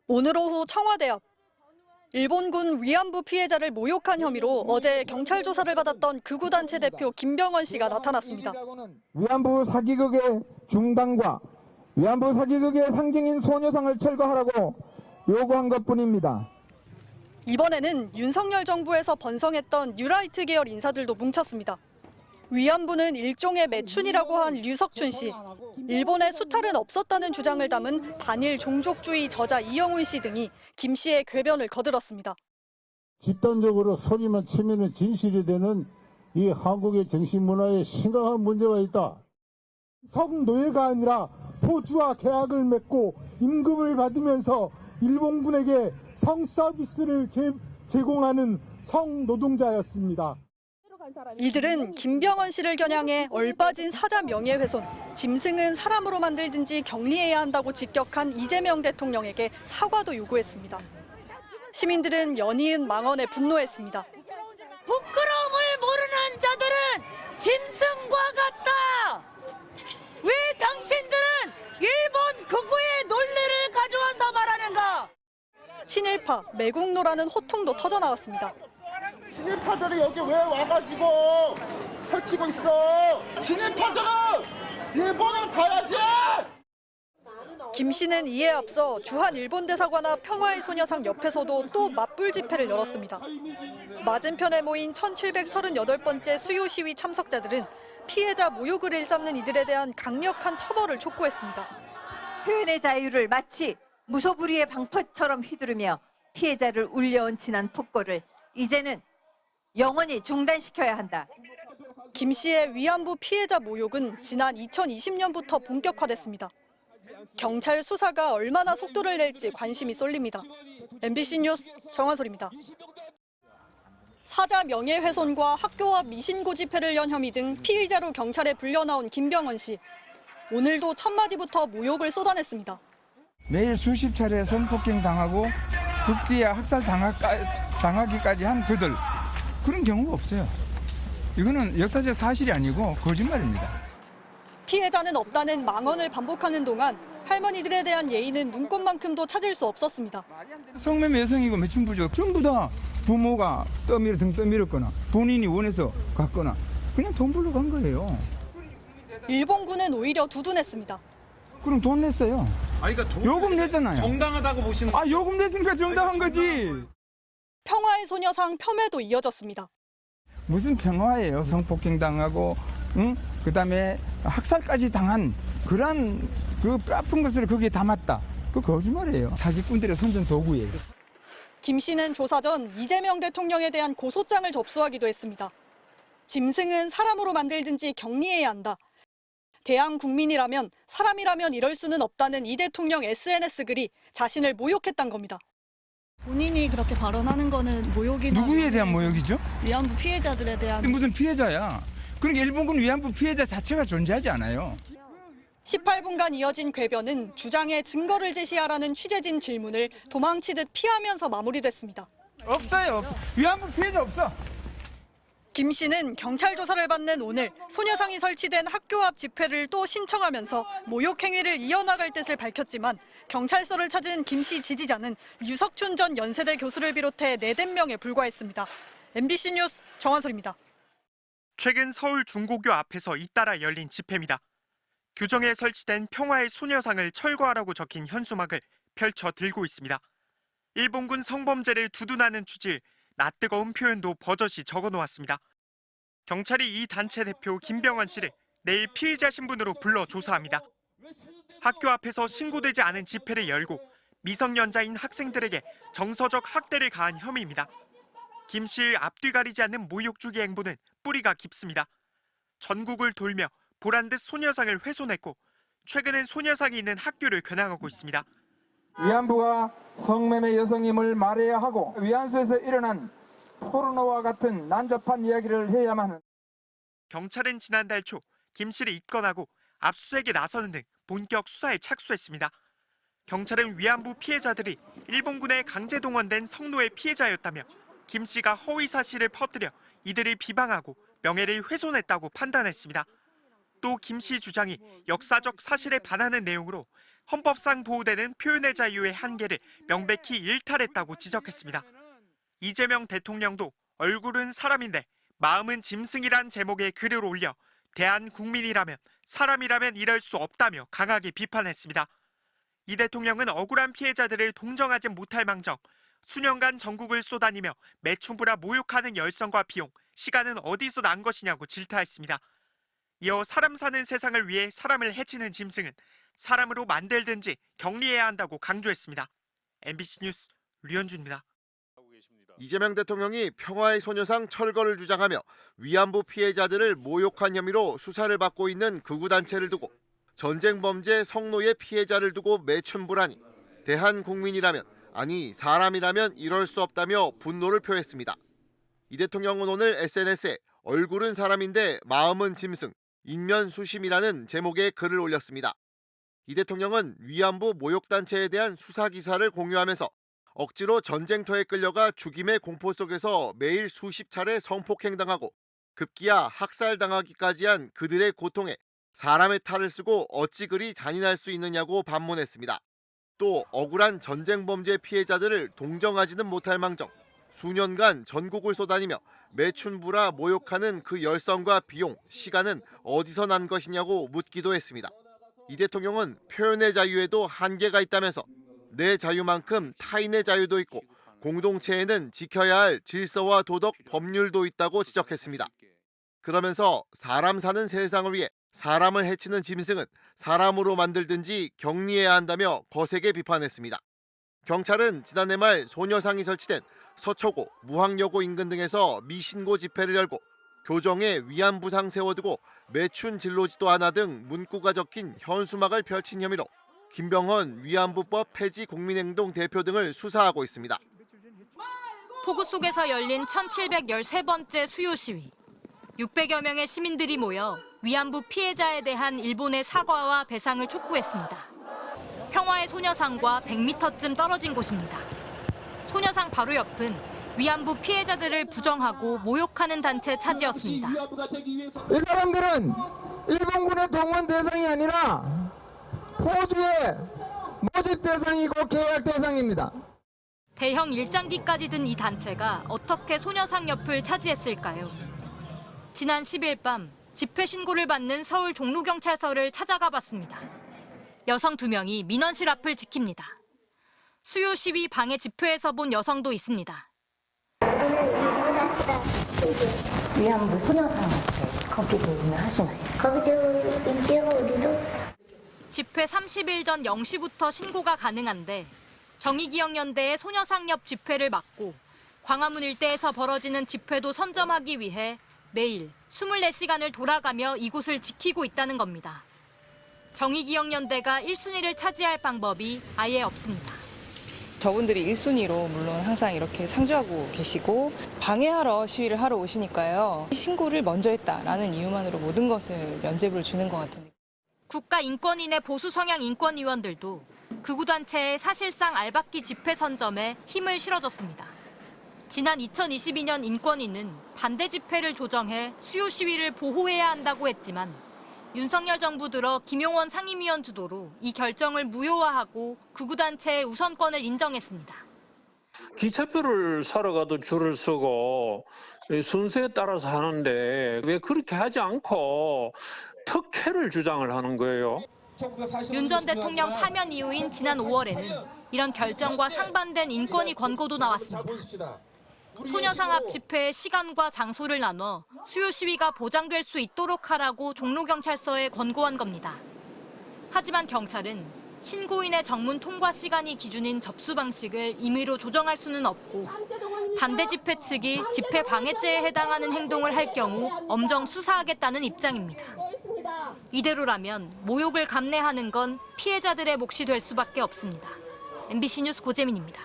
오늘 오후 청와대 앞. 일본군 위안부 피해자를 모욕한 혐의로 어제 경찰 조사를 받았던 극우단체 대표 김병원 씨가 나타났습니다. 위안부 사기극의 중단과 위안부 사기극의 상징인 소녀상을 철거하라고 요구한 것뿐입니다. 이번에는 윤석열 정부에서 번성했던 뉴라이트 계열 인사들도 뭉쳤습니다. 위안부는 일종의 매춘이라고 한 류석춘 씨, 일본에 수탈은 없었다는 주장을 담은 반일 종족주의 저자 이영훈 씨 등이 김 씨의 궤변을 거들었습니다. 집단적으로 소리만 치면 진실이 되는 이 한국의 정신문화에 심각한 문제가 있다. 성노예가 아니라 포주와 계약을 맺고 임금을 받으면서 일본군에게 성서비스를 제공하는 성노동자였습니다. 이들은 김병원 씨를 겨냥해 얼빠진 사자 명예훼손, 짐승은 사람으로 만들든지 격리해야 한다고 직격한 이재명 대통령에게 사과도 요구했습니다. 시민들은 연이은 망언에 분노했습니다. 부끄러움을 모르는 자들은 짐승과 같다. 왜 당신들은 일본 극우의 논리를 가져와서 말하는가? 친일파, 매국노라는 호통도 터져나왔습니다. 친일파들이 여기 왜 와가지고 설치고 있어? 친일파들은 일본을 가야지! 김 씨는 이에 앞서 주한 일본 대사관 앞 평화의 소녀상 옆에서도 또 맞불 집회를 열었습니다. 맞은편에 모인 1738번째 수요 시위 참석자들은 피해자 모욕을 일삼는 이들에 대한 강력한 처벌을 촉구했습니다. 표현의 자유를 마치 무소불위의 방패처럼 휘두르며 피해자를 울려온 지난 폭거를 이제는 영원히 중단시켜야 한다. 김 씨의 위안부 피해자 모욕은 지난 2020년부터 본격화됐습니다. 경찰 수사가 얼마나 속도를 낼지 관심이 쏠립니다. MBC 뉴스 정한솔입니다. 사자 명예훼손과 학교 앞 미신고 집회를 연 혐의 등 피의자로 경찰에 불려나온 김병원 씨. 오늘도 첫 마디부터 모욕을 쏟아냈습니다. 매일 수십 차례 성폭행 당하고 급기야 학살 당하기까지 한 그들, 그런 경우가 없어요. 이거는 역사적 사실이 아니고 거짓말입니다. 피해자는 없다는 망언을 반복하는 동안 할머니들에 대한 예의는 눈꽃만큼도 찾을 수 없었습니다. 성매매 여성이고 매춘부족 전부 다 부모가 등 떠밀었거나 본인이 원해서 갔거나 그냥 돈 벌러 간 거예요. 일본군은 오히려 두둔했습니다. 그럼 돈 냈어요. 아니, 그러니까 요금 냈잖아요. 정당하다고 보시는 아, 요금 냈으니까 정당한 거지. 평화의 소녀상 폄훼도 이어졌습니다. 무슨 평화예요? 성폭행 당하고, 그다음에 학살까지 당한 그런 그 아픈 것을 거기에 담았다. 그 거짓말이에요. 사기꾼들의 선전 도구예요. 김 씨는 조사 전 이재명 대통령에 대한 고소장을 접수하기도 했습니다. 짐승은 사람으로 만들든지 격리해야 한다. 대한 국민이라면, 사람이라면 이럴 수는 없다는 이 대통령 SNS 글이 자신을 모욕했단 겁니다. 본인이 그렇게 발언하는 거는 모욕이나 누구에 대한 모욕이죠? 위안부 피해자들에 대한 무슨 피해자야? 그러니까 일본군 위안부 피해자 자체가 존재하지 않아요. 18분간 이어진 궤변은 주장의 증거를 제시하라는 취재진 질문을 도망치듯 피하면서 마무리됐습니다. 없어요. 위안부 피해자 없어. 김 씨는 경찰 조사를 받는 오늘 소녀상이 설치된 학교 앞 집회를 또 신청하면서 모욕 행위를 이어나갈 뜻을 밝혔지만 경찰서를 찾은 김 씨 지지자는 류석춘 전 연세대 교수를 비롯해 4~5명에 불과했습니다. MBC 뉴스 정한솔입니다. 최근 서울 중고교 앞에서 잇따라 열린 집회입니다. 교정에 설치된 평화의 소녀상을 철거하라고 적힌 현수막을 펼쳐 들고 있습니다. 일본군 성범죄를 두둔하는 취지의 낯뜨거운 표현도 버젓이 적어놓았습니다. 경찰이 이 단체 대표 김병원 씨를 내일 피의자 신분으로 불러 조사합니다. 학교 앞에서 신고되지 않은 집회를 열고 미성년자인 학생들에게 정서적 학대를 가한 혐의입니다. 김 씨의 앞뒤 가리지 않는 모욕 주기 행보는 뿌리가 깊습니다. 전국을 돌며 보란듯 소녀상을 훼손했고 최근엔 소녀상이 있는 학교를 겨냥하고 있습니다. 위안부가 성매매 여성임을 말해야 하고 위안소에서 일어난 포르노와 같은 난잡한 이야기를 해야만 하는. 경찰은 지난달 초 김 씨를 입건하고 압수수색에 나서는 등 본격 수사에 착수했습니다. 경찰은 위안부 피해자들이 일본군에 강제 동원된 성노예 피해자였다며 김 씨가 허위 사실을 퍼뜨려 이들을 비방하고 명예를 훼손했다고 판단했습니다. 또 김 씨 주장이 역사적 사실에 반하는 내용으로 헌법상 보호되는 표현의 자유의 한계를 명백히 일탈했다고 지적했습니다. 이재명 대통령도 얼굴은 사람인데 마음은 짐승이란 제목의 글을 올려 대한국민이라면 사람이라면 이럴 수 없다며 강하게 비판했습니다. 이 대통령은 억울한 피해자들을 동정하지 못할 망정 수년간 전국을 쏘다니며 매춘부라 모욕하는 열성과 비용, 시간은 어디서 난 것이냐고 질타했습니다. 이어 사람 사는 세상을 위해 사람을 해치는 짐승은 사람으로 만들든지 격리해야 한다고 강조했습니다. MBC 뉴스 류현주입니다. 이재명 대통령이 평화의 소녀상 철거를 주장하며 위안부 피해자들을 모욕한 혐의로 수사를 받고 있는 극우단체를 두고 전쟁 범죄 성노예 피해자를 두고 매춘부라니 대한국민이라면 아니 사람이라면 이럴 수 없다며 분노를 표했습니다. 이 대통령은 오늘 SNS에 얼굴은 사람인데 마음은 짐승, 인면수심이라는 제목의 글을 올렸습니다. 이 대통령은 위안부 모욕단체에 대한 수사기사를 공유하면서 억지로 전쟁터에 끌려가 죽임의 공포 속에서 매일 수십 차례 성폭행당하고 급기야 학살당하기까지 한 그들의 고통에 사람의 탈을 쓰고 어찌 그리 잔인할 수 있느냐고 반문했습니다. 또 억울한 전쟁 범죄 피해자들을 동정하지는 못할 망정 수년간 전국을 쏘다니며 매춘부라 모욕하는 그 열성과 비용, 시간은 어디서 난 것이냐고 묻기도 했습니다. 이 대통령은 표현의 자유에도 한계가 있다면서 내 자유만큼 타인의 자유도 있고 공동체에는 지켜야 할 질서와 도덕, 법률도 있다고 지적했습니다. 그러면서 사람 사는 세상을 위해 사람을 해치는 짐승은 사람으로 만들든지 격리해야 한다며 거세게 비판했습니다. 경찰은 지난해 말 소녀상이 설치된 서초고, 무학여고 인근 등에서 미신고 집회를 열고 교정에 위안부상 세워두고 매춘 진로지도 하나 등 문구가 적힌 현수막을 펼친 혐의로 김병헌 위안부법 폐지 국민행동 대표 등을 수사하고 있습니다. 폭우 속에서 열린 1713번째 수요 시위. 600여 명의 시민들이 모여 위안부 피해자에 대한 일본의 사과와 배상을 촉구했습니다. 평화의 소녀상과 100m쯤 떨어진 곳입니다. 소녀상 바로 옆은 위안부 피해자들을 부정하고 모욕하는 단체 차지였습니다. 이 사람들은 일본군의 동원 대상이 아니라 포주의 모집 대상이고 계약 대상입니다. 대형 일장기까지 든 이 단체가 어떻게 소녀상 옆을 차지했을까요? 지난 10일 밤 집회 신고를 받는 서울 종로경찰서를 찾아가 봤습니다. 여성 2명이 민원실 앞을 지킵니다. 수요 시위 방해 집회에서 본 여성도 있습니다. 위안부 소녀상 거기도 하시나요? 거기도 있지요, 우리도. 집회 30일 전 0시부터 신고가 가능한데 정의기억연대의 소녀상 옆 집회를 막고 광화문 일대에서 벌어지는 집회도 선점하기 위해 매일 24시간을 돌아가며 이곳을 지키고 있다는 겁니다. 정의기억연대가 1순위를 차지할 방법이 아예 없습니다. 저분들이 1순위로 물론 항상 이렇게 상주하고 계시고 방해하러 시위를 하러 오시니까요. 신고를 먼저 했다라는 이유만으로 모든 것을 면죄부를 주는 것 같은데. 국가인권위의 보수 성향 인권위원들도 극우단체의 사실상 알박기 집회 선점에 힘을 실어줬습니다. 지난 2022년 인권위는 반대 집회를 조정해 수요 시위를 보호해야 한다고 했지만 윤석열 정부 들어 김용원 상임위원 주도로 이 결정을 무효화하고 극우단체의 우선권을 인정했습니다. 기차표를 사러 가도 줄을 서고 순서에 따라서 하는데 왜 그렇게 하지 않고 특혜를 주장을 하는 거예요? 윤 전 대통령 파면 이후인 지난 5월에는 이런 결정과 상반된 인권위 권고도 나왔습니다. 소녀상 앞 집회의 시간과 장소를 나눠 수요 시위가 보장될 수 있도록 하라고 종로경찰서에 권고한 겁니다. 하지만 경찰은 신고인의 정문 통과 시간이 기준인 접수 방식을 임의로 조정할 수는 없고 반대 집회 측이 집회 방해죄에 해당하는 행동을 할 경우 엄정 수사하겠다는 입장입니다. 이대로라면 모욕을 감내하는 건 피해자들의 몫이 될 수밖에 없습니다. MBC 뉴스 고재민입니다.